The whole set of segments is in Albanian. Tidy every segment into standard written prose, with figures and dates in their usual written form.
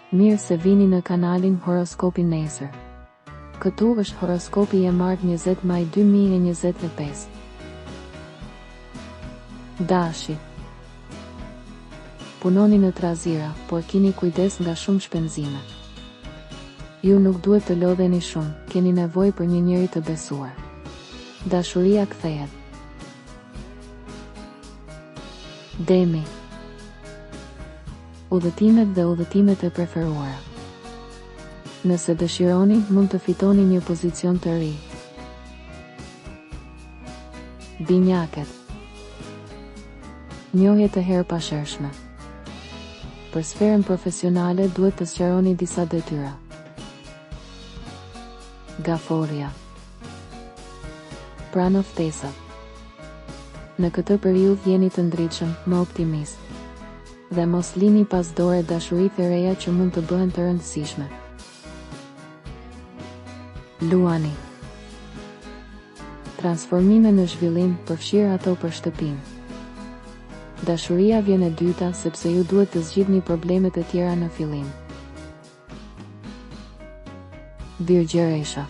Mirë se vini në kanalin Horoskopi Nesër. Këtu është horoskopi i martë 20 maj 2025. Dashi. Punoni në trazira, por kini kujdes nga shumë shpenzime. Ju nuk duhet të lodheni shumë, keni nevojë për një njeri të besuar. Dashuria kthehet. Demi. Udhëtimet dhe udhëtimet e preferuara. Nëse dëshironi, mund të fitoni një pozicion të ri. Binjaket. Njohje të herpashershme. Për sferën profesionale duhet të sqaroni disa detyra. Gaforja. Pranë ftesat. Në këtë periudhë jeni të ndritshëm, më optimist. Dhe mos lini pas dore dashuritë e reja që mund të bëhen të rëndësishme. Luani. Transformime në zhvillim, përfshirë ato për shtëpinë. Dashuria vjen e dyta sepse ju duhet të zgjidhni problemet e tjera në fillim. Birgjëresha.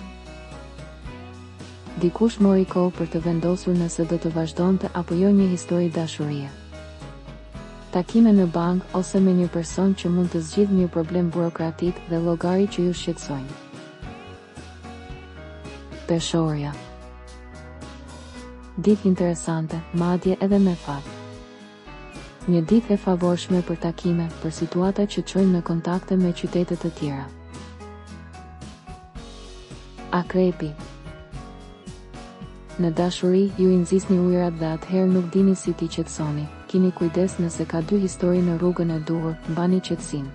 Dikush mori kohë për të vendosur nëse do të vazhdonte apo jo një histori dashurie. Takime në bank ose me një person që mund të zgjidhë një problem burokratik dhe llogari që ju shqetësojnë. Peshorja. Ditë interesante, madje edhe me fat. Një ditë e favorshme për takime, për situata që çojnë në kontakte me qytete të tjera. Akrepi. Në dashuri, ju i nxisni ujërat dhe atëherë nuk dini si t'i qetësoni. Kini kujdes nëse ka dy histori në rrugën e duhur, mbani qetësinë.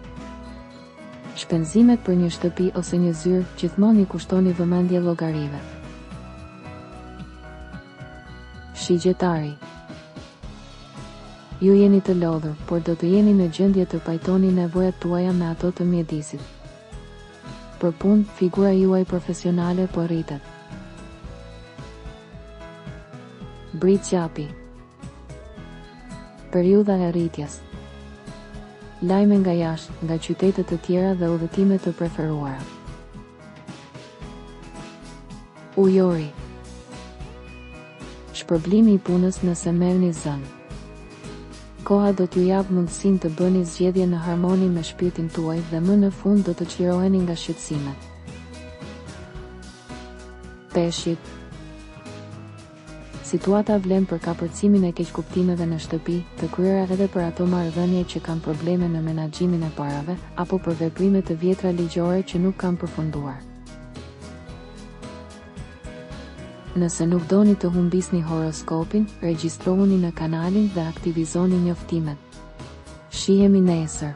Shpenzimet për një shtëpi ose një zyrë, gjithmonë i kushtoni vëmendje llogarive. Shigjetari. Ju jeni të lodhur, por do të jeni në gjendje të pajtoni nevojat tuaja me ato të mjedisit. Për punë, figura juaj profesionale po rritet. Britqapi. Periudha e rritjes. Lajme nga jashtë, nga qytete të tjera dhe udhëtime të preferuara. Ujori. Shpërblimi i punës nëse merrni zën. Koha do t'ju jap mundësinë të bëni zgjedhje në harmoni me shpirtin tuaj dhe më në fund do të çliroheni nga shqetësimet. Peshqit. Situata vlen për kapërcimin e keqkuptimeve në shtëpi, të kryera edhe për ato marrëdhënie që kanë probleme në menaxhimin e parave, apo për veprime të vjetra ligjore që nuk kanë përfunduar. Nëse nuk doni të humbisni horoskopin, regjistrohuni në kanalin dhe aktivizoni njoftimet. Shihemi nesër.